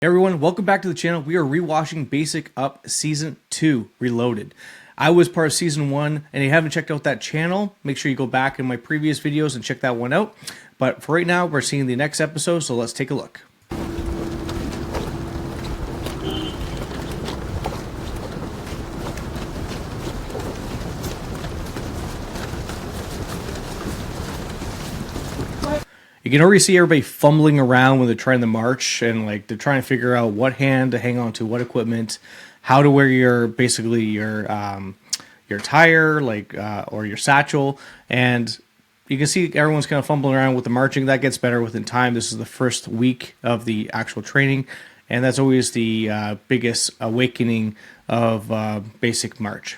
Hey everyone, welcome back to the channel. We are rewatching Basic Up Season 2 Reloaded. I was part of Season 1, and if you haven't checked out that channel, make sure you go back in my previous videos and check that one out. But for right now, we're seeing the next episode, so let's take a look. You can already see everybody fumbling around when they're trying to march, and like they're trying to figure out what hand to hang on to, what equipment, how to wear your basically your tire, like or your satchel, and you can see everyone's kind of fumbling around with the marching. That gets better within time. This is the first week of the actual training, and that's always the biggest awakening of basic march.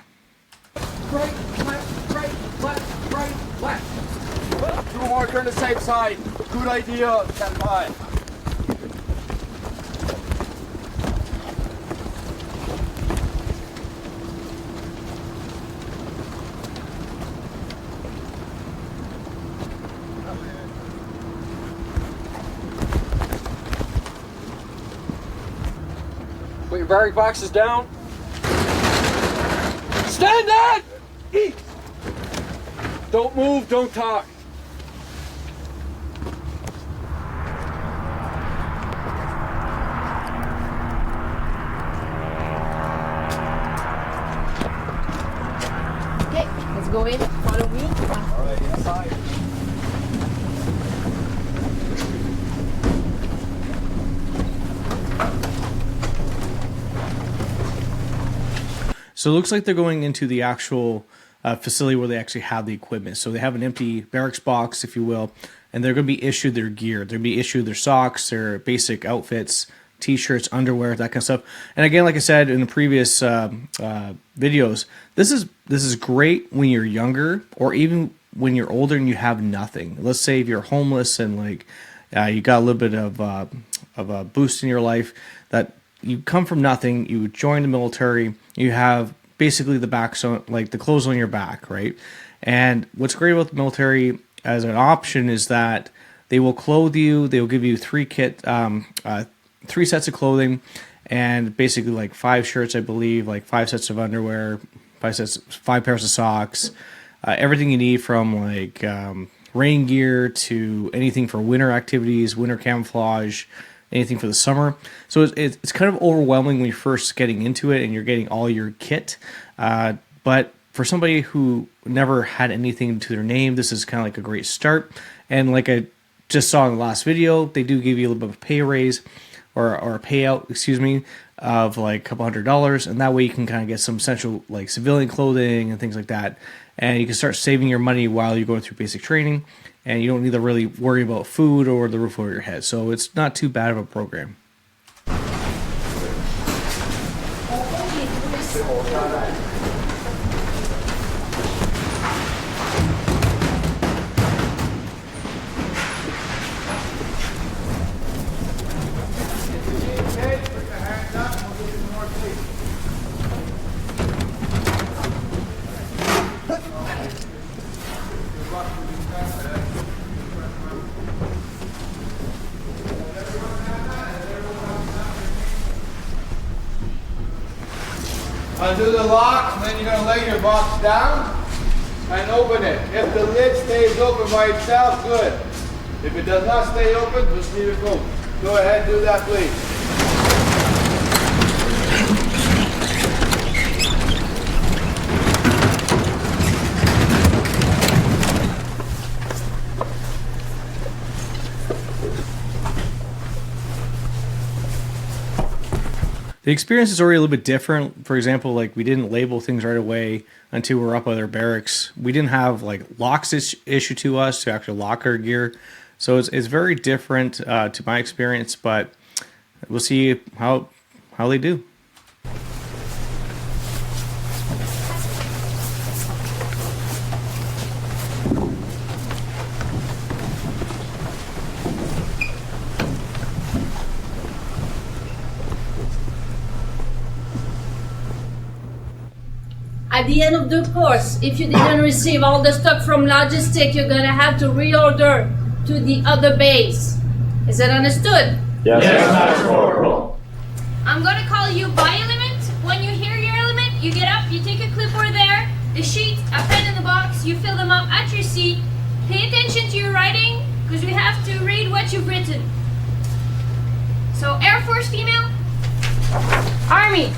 Right, left, left. Two more, turn the safe side. Good idea, stand by. Put your barrack boxes down. Stand up! Eat! Don't move, don't talk. Okay, let's go in. Follow me. All right, inside. So it looks like they're going into the actual facility where they actually have the equipment. So they have an empty barracks box, if you will, and they're going to be issued their gear. They're going to be issued their socks, their basic outfits, t-shirts, underwear, that kind of stuff. And again, like I said in the previous videos, this is great when you're younger, or even when you're older and you have nothing. Let's say if you're homeless and like you got a little bit of a boost in your life, that you come from nothing, you join the military, you have basically the back, so like the clothes on your back, right? And what's great about the military as an option is that they will clothe you, they will give you three sets of clothing, and basically like 5 shirts, I believe, like 5 sets of underwear, 5 pairs of socks, everything you need from like rain gear to anything for winter activities, winter camouflage, anything for the summer. So it's kind of overwhelming when you're first getting into it and you're getting all your kit. But for somebody who never had anything to their name, this is kind of like a great start. And like I just saw in the last video, they do give you a little bit of a pay raise or a payout, excuse me, of like a couple $100. And that way you can kind of get some essential like civilian clothing and things like that. And you can start saving your money while you're going through basic training. And you don't need to really worry about food or the roof over your head. So it's not too bad of a program. Undo the lock, and then you're going to lay your box down and open it. If the lid stays open by itself, good. If it does not stay open, just leave it go. Go ahead, do that, please. The experience is already a little bit different. For example, like we didn't label things right away until we were up at our barracks. We didn't have like locks issued to us to actually lock our gear. So it's very different to my experience, but we'll see how they do. At the end of the course, if you didn't receive all the stuff from logistic, you're gonna have to reorder to the other base. Is it understood? Yes, Master Corporal. what you've written. So, Air Force female? Army.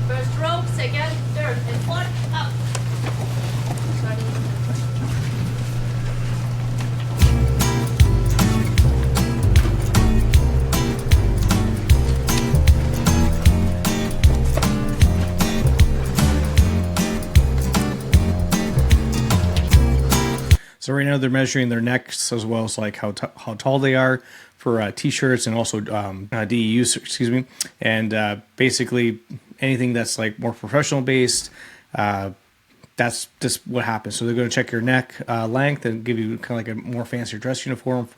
First row, second, third, and fourth, up. So right now they're measuring their necks as well as like how tall they are for t-shirts and also DEUs, excuse me, and basically anything that's like more professional based. That's just what happens. So they're going to check your neck length and give you kind of like a more fancier dress uniform.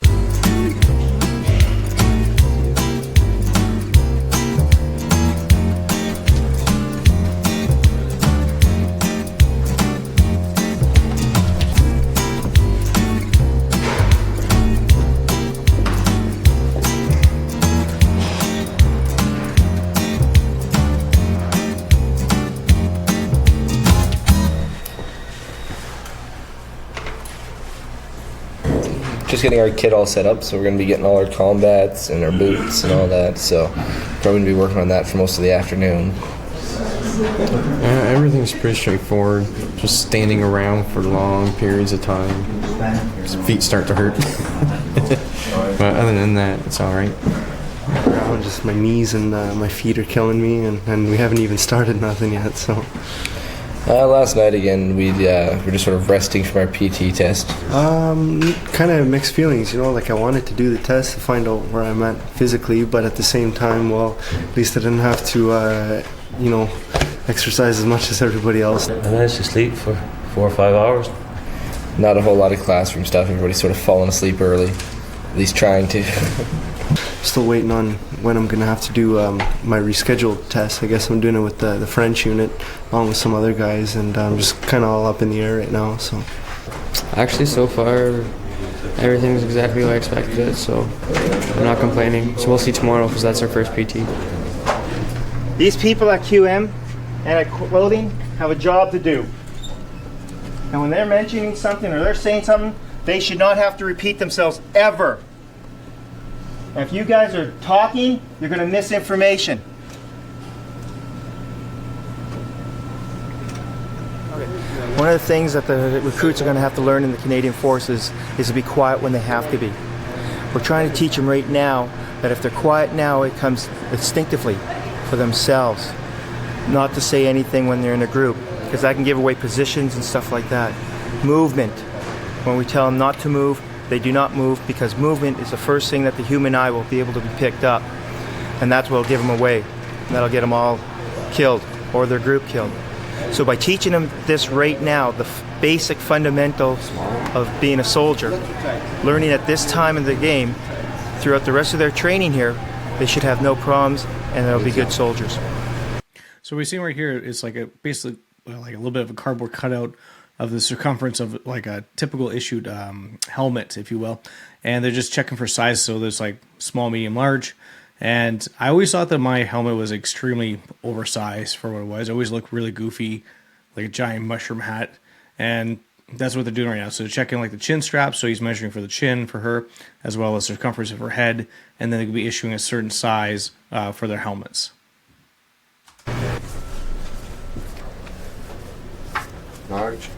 Just getting our kit all set up, so we're going to be getting all our combats and our boots and all that, so probably going to be working on that for most of the afternoon. Everything's pretty straightforward, just standing around for long periods of time. His feet start to hurt. But other than that, it's alright. Just my knees and my feet are killing me, and we haven't even started nothing yet, so... Last night again, we're just sort of resting from our PT test. Kind of mixed feelings, you know, like I wanted to do the test to find out where I'm at physically, but at the same time, well, at least I didn't have to, exercise as much as everybody else. I managed to sleep for 4 or 5 hours. Not a whole lot of classroom stuff, everybody's sort of falling asleep early, at least trying to. Still waiting on when I'm going to have to do my rescheduled test. I guess I'm doing it with the French unit along with some other guys, and I'm just kind of all up in the air right now. So, actually, so far, everything's exactly what I expected it, so I'm not complaining. So we'll see tomorrow because that's our first PT. These people at QM and at Clothing have a job to do. And when they're mentioning something or they're saying something, they should not have to repeat themselves ever. And if you guys are talking, you're going to miss information. One of the things that the recruits are going to have to learn in the Canadian Forces is to be quiet when they have to be. We're trying to teach them right now that if they're quiet now, it comes instinctively for themselves, not to say anything when they're in a group, because that can give away positions and stuff like that. Movement. When we tell them not to move, they do not move, because movement is the first thing that the human eye will be able to be picked up, and that's what will give them away. And that'll get them all killed or their group killed. So by teaching them this right now, the basic fundamentals of being a soldier, learning at this time of the game, throughout the rest of their training here, they should have no problems and they'll be good soldiers. So we see right here, it's like basically like a little bit of a cardboard cutout of the circumference of like a typical issued helmet, if you will. And they're just checking for size. So there's like small, medium, large. And I always thought that my helmet was extremely oversized for what it was. It always looked really goofy, like a giant mushroom hat. And that's what they're doing right now. So they're checking like the chin strap. So he's measuring for the chin for her, as well as the circumference of her head. And then they could be issuing a certain size for their helmets. Large.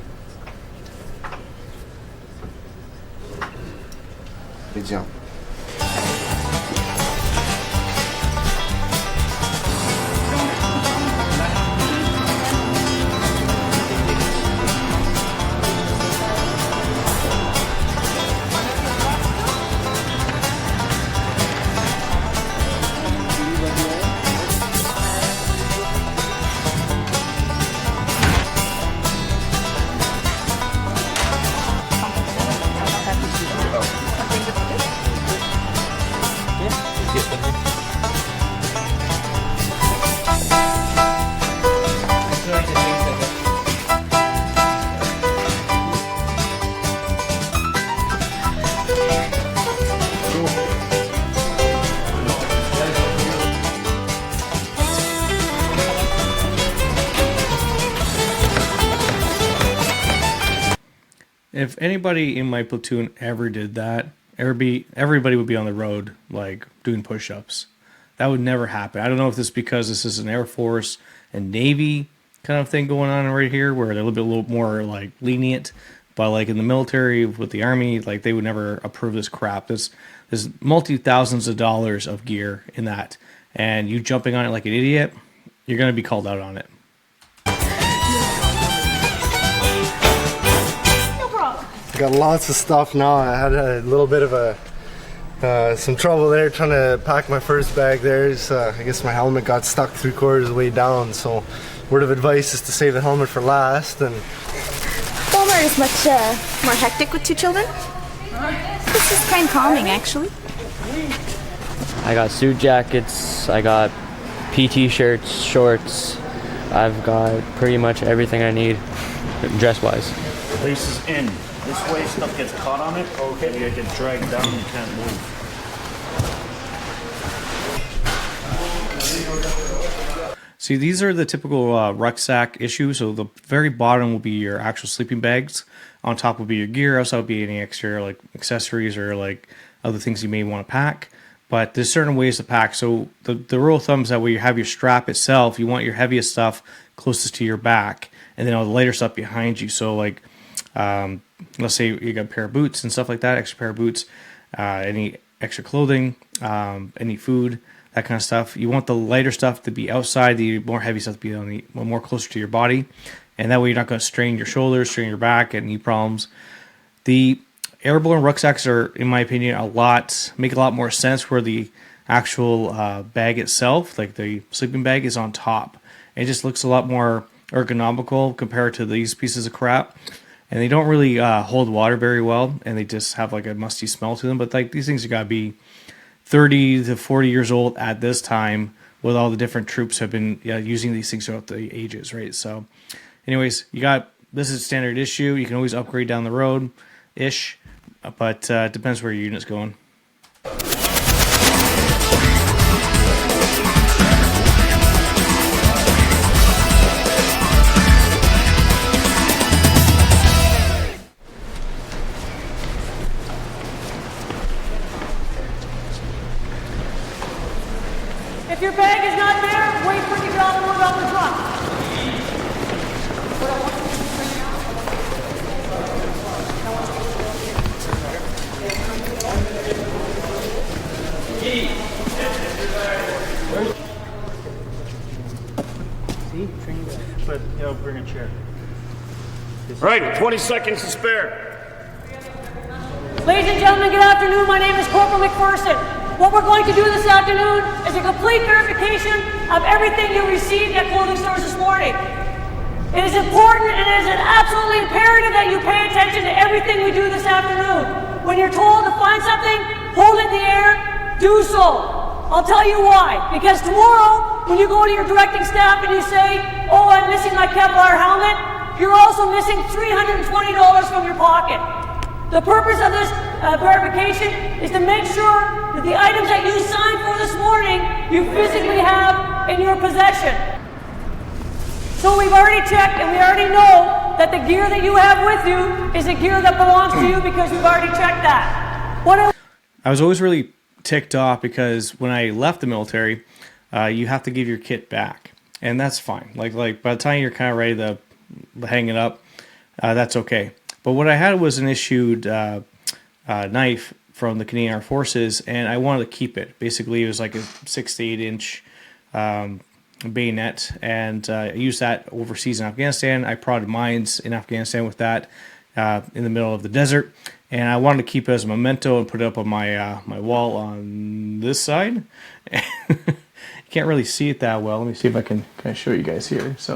Good job. if anybody in my platoon ever did that, everybody would be on the road like doing push-ups. That would never happen. I don't know if this is because this is an Air Force and Navy kind of thing going on right here, where they're a little more like lenient. But like in the military with the Army, like they would never approve this crap. There's multi-thousands of dollars of gear in that, and you jumping on it like an idiot, you're going to be called out on it. I got lots of stuff now. I had a little bit of some trouble there trying to pack my first bag there. I guess my helmet got stuck 3/4 of the way down, so word of advice is to save the helmet for last. And Walmart is much more hectic with 2 children. This is kind of calming, actually. I got suit jackets, I got PT shirts, shorts. I've got pretty much everything I need, dress-wise. Place is in. This way stuff gets caught on it. Okay. You get dragged down, you can't move. See, these are the typical rucksack issues. So the very bottom will be your actual sleeping bags. On top will be your gear. Also will be any extra like accessories or like other things you may want to pack. But there's certain ways to pack. So the rule of thumb is that where you have your strap itself, you want your heaviest stuff closest to your back, and then all the lighter stuff behind you. So like, let's say you got a pair of boots and stuff like that, extra pair of boots, any extra clothing, any food, that kind of stuff. You want the lighter stuff to be outside, the more heavy stuff to be on the more closer to your body, and that way you're not going to strain your shoulders, strain your back, get knee problems. The airborne rucksacks are, in my opinion, make a lot more sense where the actual bag itself, like the sleeping bag, is on top. It just looks a lot more ergonomical compared to these pieces of crap. And they don't really hold water very well, and they just have like a musty smell to them. But like these things have got to be 30 to 40 years old at this time, with all the different troops have been using these things throughout the ages, right? So anyways, this is standard issue. You can always upgrade down the road ish, but it depends where your unit's going. If your bag is not there, wait for it to get off the road off the truck. But I'll bring a chair. Right, 20 seconds to spare. Ladies and gentlemen, good afternoon. My name is Corporal McPherson. What we're going to do this afternoon is a complete verification of everything you received at clothing stores this morning. It is important and it is absolutely imperative that you pay attention to everything we do this afternoon. When you're told to find something, hold it in the air, do so. I'll tell you why. Because tomorrow, when you go to your directing staff and you say, oh, I'm missing my Kevlar helmet, you're also missing $320 from your pocket. The purpose of this verification is to make sure that the items that you signed for this morning, you physically have in your possession. So we've already checked and we already know that the gear that you have with you is the gear that belongs to you because we've already checked that. I was always really ticked off because when I left the military, you have to give your kit back, and that's fine. Like by the time you're kind of ready to hang it up, that's okay. But what I had was an issued knife from the Canadian Armed Forces, and I wanted to keep it. Basically, it was like a 6 to 8 inch bayonet, and I used that overseas in Afghanistan. I prodded mines in Afghanistan with that in the middle of the desert, and I wanted to keep it as a memento and put it up on my my wall on this side. You can't really see it that well. Let me see if I can kind of show you guys here. So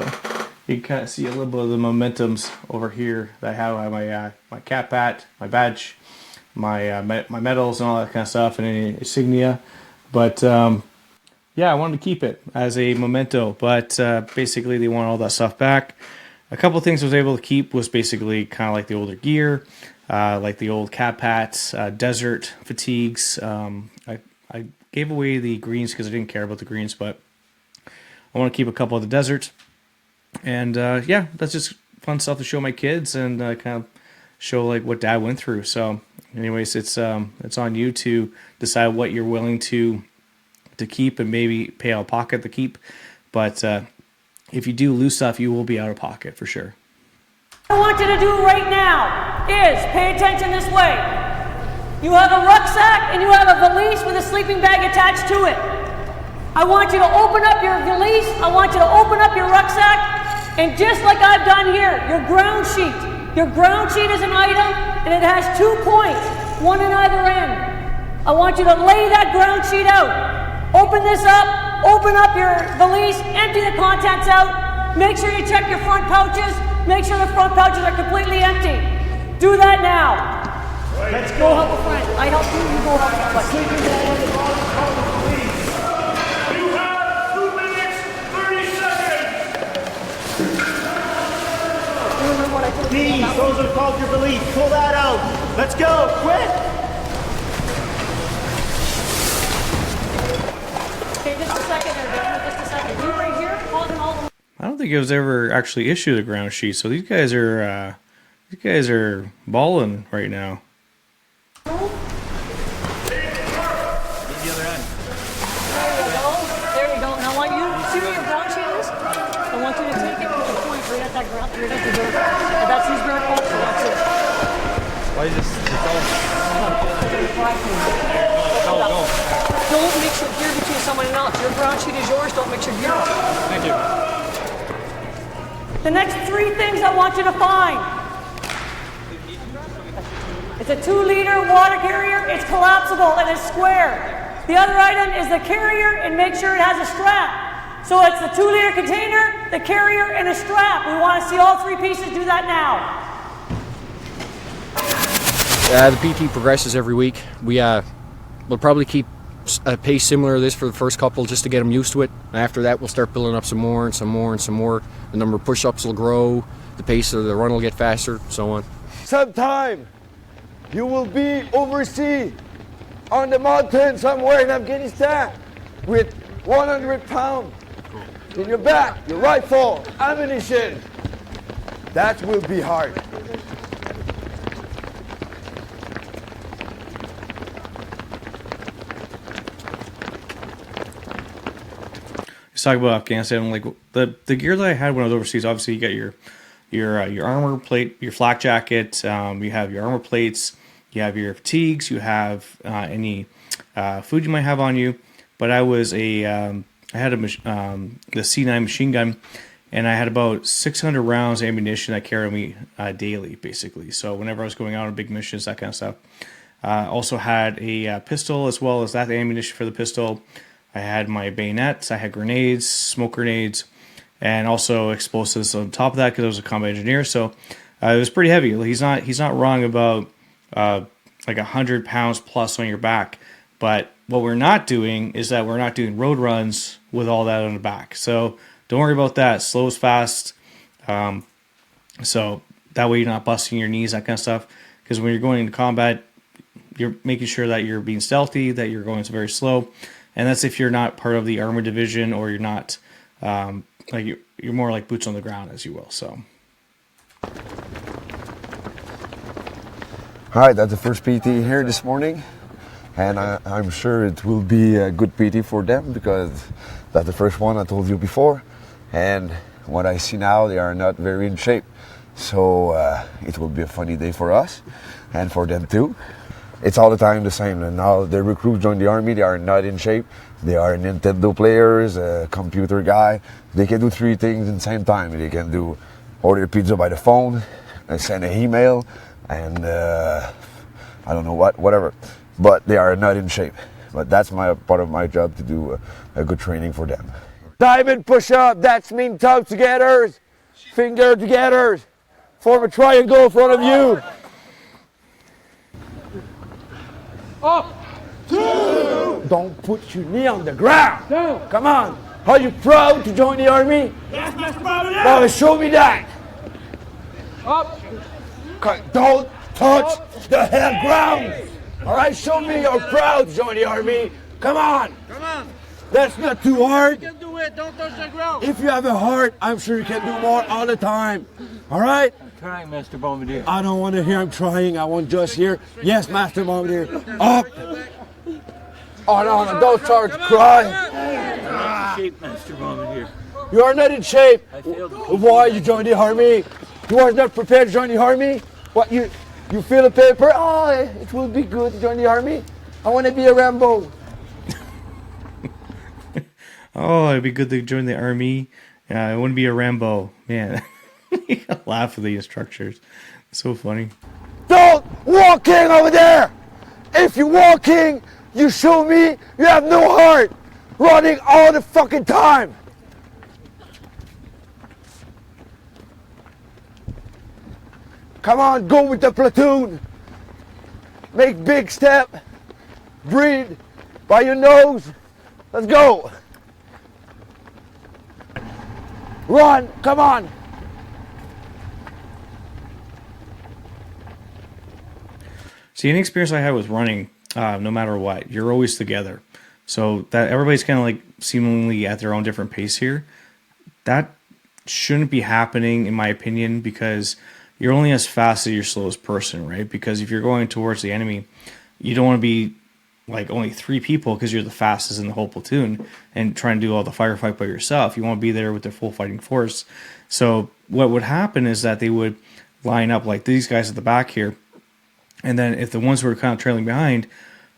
you can kind of see a little bit of the momentums over here that I have. I have my cap hat, my badge, my medals and all that kind of stuff, and any insignia. But yeah, I wanted to keep it as a memento. But basically, they want all that stuff back. A couple of things I was able to keep was basically kind of like the older gear, like the old cap hats, desert fatigues. I gave away the greens because I didn't care about the greens, but I want to keep a couple of the deserts. And yeah, that's just fun stuff to show my kids and kind of show like what Dad went through. So, anyways, it's on you to decide what you're willing to keep and maybe pay out of pocket to keep. But if you do lose stuff, you will be out of pocket for sure. What I want you to do right now is pay attention this way. You have a rucksack and you have a valise with a sleeping bag attached to it. I want you to open up your valise, I want you to open up your rucksack, and just like I've done here, your ground sheet. Your ground sheet is an item and it has 2 points, one in either end. I want you to lay that ground sheet out. Open this up, open up your valise, empty the contents out, make sure you check your front pouches, make sure the front pouches are completely empty. Do that now. Let's go help a friend. I help you, you go help somebody. You have 2 minutes, 30 seconds. Please, those are called your valise. Pull that out. Let's go, quick. Okay, just a second there, Dan. Just a second. You right here, causing all the... I don't think it was ever actually issued a ground sheet, so these guys are balling right now. There you go. And I want you to see where your ground sheet is. I want you to take it with the point right at that ground, right at the dirt. And that's who's very close, so that's it. Why is this? Don't mix your gear between someone else. Your ground sheet is yours. Don't mix your gear up. Thank you. The next 3 things I want you to find. It's a 2-liter water carrier. It's collapsible and it's square. The other item is the carrier, and make sure it has a strap. So it's the 2-liter container, the carrier, and a strap. We want to see all 3 pieces. Do that now. The PT progresses every week. We'll probably keep a pace similar to this for the first couple just to get them used to it. After that, we'll start building up some more and some more and some more. The number of push-ups will grow, the pace of the run will get faster, so on. Sometime you will be overseas on the mountain somewhere in Afghanistan with 100 pounds in your back, your rifle, ammunition. That will be hard. Let's talk about Afghanistan. Like the gear that I had when I was overseas, obviously you got your armor plate, your flak jacket, you have your armor plates, you have your fatigues, you have any food you might have on you. But I was I had the C9 machine gun, and I had about 600 rounds of ammunition that carried me daily, basically. So whenever I was going out on big missions, that kind of stuff. Also had a pistol as well as that ammunition for the pistol. I had my bayonets, I had grenades, smoke grenades, and also explosives on top of that because I was a combat engineer. So it was pretty heavy. He's not wrong about like 100 pounds plus on your back. But what we're not doing is that we're not doing road runs with all that on the back. So don't worry about that. Slow is fast. So that way you're not busting your knees, that kind of stuff. Because when you're going into combat, you're making sure that you're being stealthy, that you're going very slow. And that's if you're not part of the armor division, or you're not like you're more like boots on the ground, as you will. So. Hi, that's the first PT here this morning, and I'm sure it will be a good PT for them because that's the first one I told you before, and what I see now, they are not very in shape. So it will be a funny day for us and for them too. It's all the time the same. And now the recruits join the army, they are not in shape. They are Nintendo players, a computer guy. They can do 3 things at the same time. They can do order pizza by the phone, send an email, and I don't know whatever. But they are not in shape. But that's part of my job, to do a good training for them. Diamond push-up, that's mean toes together, finger together. Form a triangle in front of you. Up, 2. Don't put your knee on the ground. No. Come on. Are you proud to join the army? Yes, Mr. President. Well, show me that. Up. Don't touch the hell ground. All right, show me you're proud to join the army. Come on. Come on. That's not too hard. You can do it. Don't touch the ground. If you have a heart, I'm sure you can do more all the time. All right? trying, Master Bombardier. I don't want to hear I'm trying. I want just hear, yes, Master Bombardier. Up! Oh, no, don't start to cry. I'm in shape, Master Bombardier. You are not in shape. I failed. Why you joined the army? You are not prepared to join the army? What, you feel the paper? Oh, it will be good to join the army. I want to be a Rambo. Oh, it'd be good to join the army. I want to be a Rambo. Man, you gotta laugh at the instructors. So funny. Don't walking over there! If you're walking, you show me you have no heart. Running all the fucking time. Come on, go with the platoon. Make big step. Breathe by your nose. Let's go. Run, come on. See, any experience I had with running, no matter what, you're always together. So that everybody's kind of like seemingly at their own different pace here. That shouldn't be happening, in my opinion, because you're only as fast as your slowest person, right? Because if you're going towards the enemy, you don't want to be like only 3 people because you're the fastest in the whole platoon and trying to do all the firefight by yourself. You want to be there with the full fighting force. So what would happen is that they would line up like these guys at the back here. And then if the ones who were kind of trailing behind,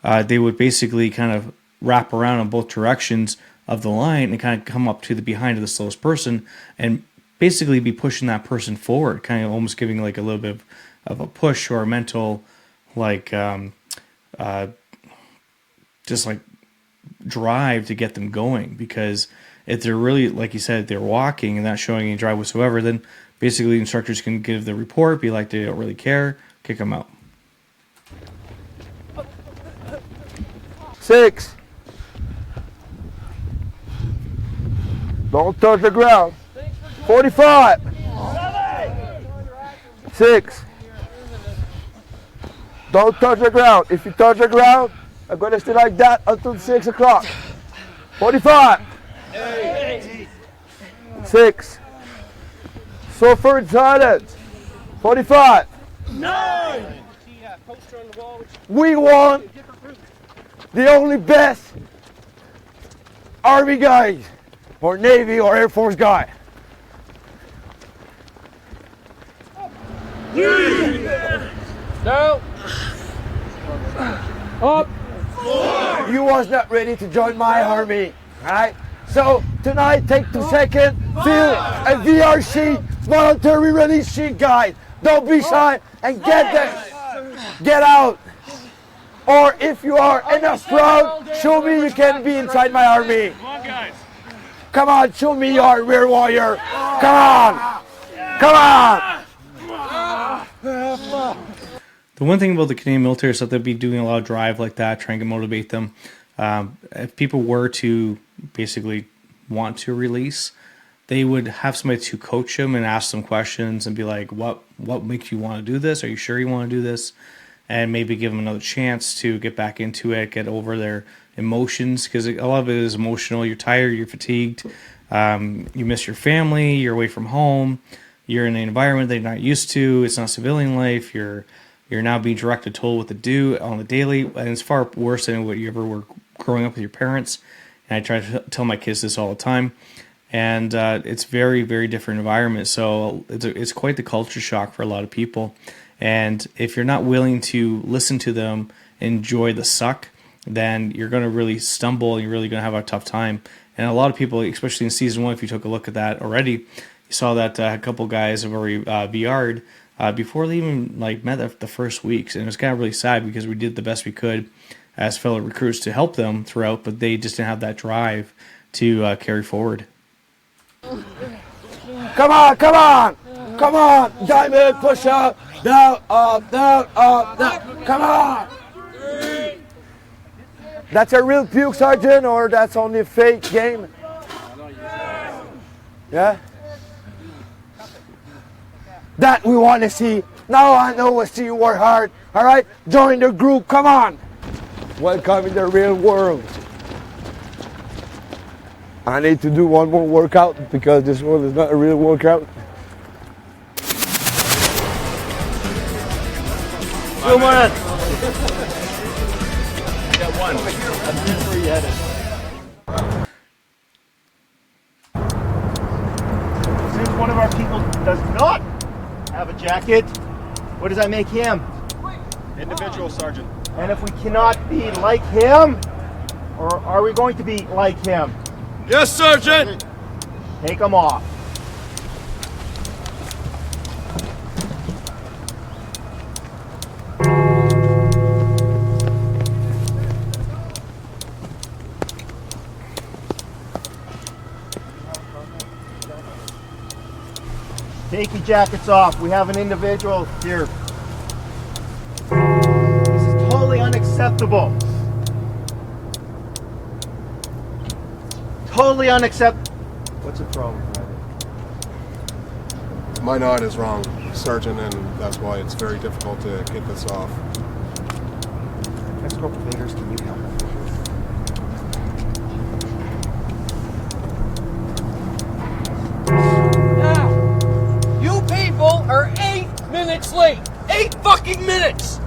they would basically kind of wrap around on both directions of the line and kind of come up to the behind of the slowest person and basically be pushing that person forward, kind of almost giving like a little bit of a push or a mental like just like drive to get them going. Because if they're really, like you said, they're walking and not showing any drive whatsoever, then basically instructors can give the report, be like they don't really care, kick them out. 6. Don't touch the ground. 45. 6. Don't touch the ground. If you touch the ground, I'm going to stay like that until 6 o'clock. 45. 6. Suffer in silence. 45. 9. We want the only best Army guys or Navy or Air Force guy. No. Up. You was not ready to join my army, right? So tonight, take 2 seconds, fill a VR sheet, voluntary release sheet, guys. Don't be shy and get there. Get out. Or if you are enough proud, show me you can be inside my army. Come on, guys. Come on, show me you are a real warrior. Come on. Come on. The one thing about the Canadian military is that they'll be doing a lot of drive like that, trying to motivate them. If people were to basically want to release, they would have somebody to coach them and ask them questions and be like, what makes you want to do this? Are you sure you want to do this? And maybe give them another chance to get back into it, get over their emotions, because a lot of it is emotional. You're tired, you're fatigued, you miss your family, you're away from home, you're in an environment that you're not used to, it's not civilian life, you're now being directed, told what to do on the daily, and it's far worse than what you ever were growing up with your parents. And I try to tell my kids this all the time. And it's very, very different environment. So it's quite the culture shock for a lot of people. And if you're not willing to listen to them, enjoy the suck, then you're going to really stumble and you're really going to have a tough time. And a lot of people, especially in season 1, if you took a look at that already, you saw that a couple guys have already VR'd before they even met the first weeks. And it was kind of really sad because we did the best we could as fellow recruits to help them throughout, but they just didn't have that drive to carry forward. Come on, come on, come on, diamond, push up, down, up, down, up, down, come on. That's a real puke, Sergeant, or that's only a fake game? Yeah? That we want to see. Now I know I see you work hard, all right? Join the group, come on. Welcome in the real world. I need to do one more workout because this one is not a real workout. Two minutes. Got one. That's where you headed. Since one of our people does not have a jacket, what does that make him? Individual, Sergeant. And if we cannot be like him, or are we going to be like him? Yes, Sergeant. Take him off. Take your jackets off. We have an individual here. This is totally unacceptable. Totally unacceptable. What's the problem, Private? My nod is wrong, Sergeant, and that's why it's very difficult to get this off. Ex-Corporal Vaders, can you help? Now, you people are 8 minutes late. 8 fucking minutes!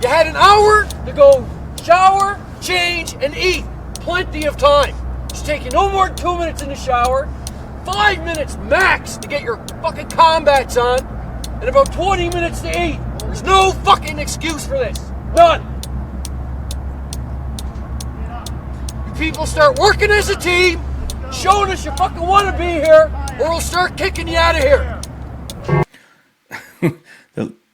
You had an hour to go shower, change, and eat. Plenty of time. It's taking no more than 2 minutes in the shower, 5 minutes max to get your fucking combats on, and about 20 minutes to eat. There's no fucking excuse for this. None. You people start working as a team, showing us you fucking want to be here, or we'll start kicking you out of here.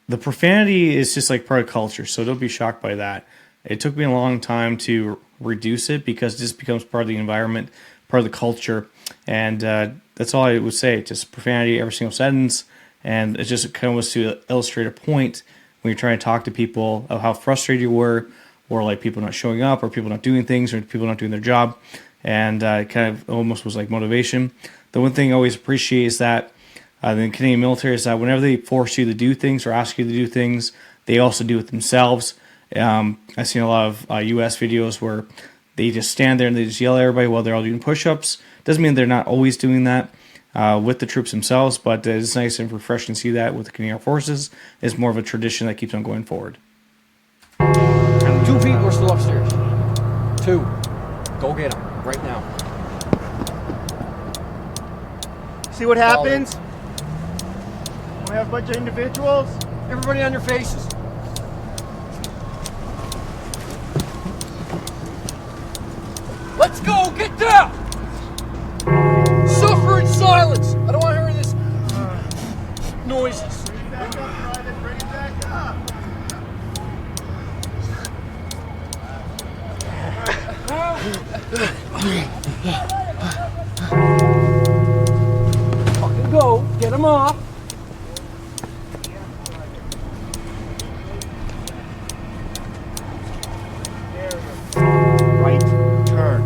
The profanity is just like part of culture, so don't be shocked by that. It took me a long time to reduce it because it just becomes part of the environment, part of the culture, and that's all I would say. Just profanity every single sentence, and it just kind of was to illustrate a point when you're trying to talk to people of how frustrated you were, or like people not showing up, or people not doing things, or people not doing their job, and it kind of almost was like motivation. The one thing I always appreciate is that the Canadian military is that whenever they force you to do things or ask you to do things, they also do it themselves. I've seen a lot of U.S. videos where they just stand there and they just yell at everybody while they're all doing push-ups. Doesn't mean they're not always doing that with the troops themselves, but it's nice and refreshing to see that with the Canadian Armed Forces. It's more of a tradition that keeps on going forward. 2 people are still upstairs. 2. Go get them right now. See what happens? We have a bunch of individuals. Everybody on your faces. Let's go, get down! Suffer in silence. I don't want to hear this noises. Fucking go, get them off. Right turn.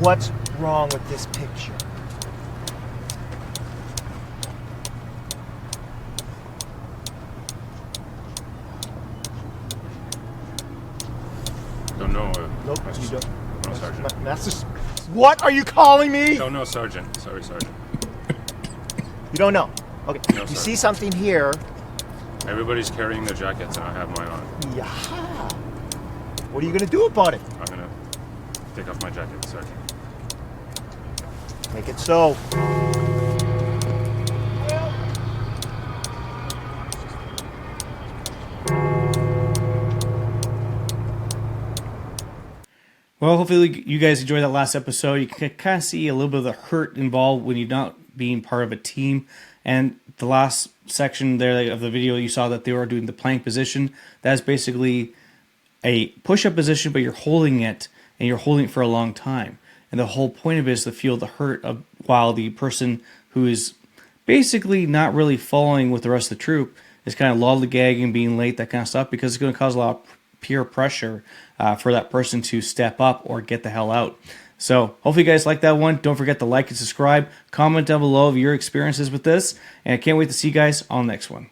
What's wrong with this picture? Don't know. Nope, you don't. No, Sergeant. What are you calling me? Don't know, Sergeant. Sorry, Sergeant. You don't know. Okay. No, you sir. see something here. Everybody's carrying their jackets, and I have mine on. Yeah. What are you gonna do about it? I'm gonna take off my jacket, Sergeant. Make it so. Well, hopefully you guys enjoyed that last episode. You can kind of see a little bit of the hurt involved when you're not being part of a team. And the last section there of the video, you saw that they were doing the plank position. That's basically a push-up position, but you're holding it, and you're holding it for a long time. And the whole point of it is to feel the hurt of while the person who is basically not really following with the rest of the troop is kind of lollygagging, being late, that kind of stuff, because it's going to cause a lot of peer pressure for that person to step up or get the hell out. So hopefully you guys like that one. Don't forget to like and subscribe. Comment down below of your experiences with this. And I can't wait to see you guys on the next one.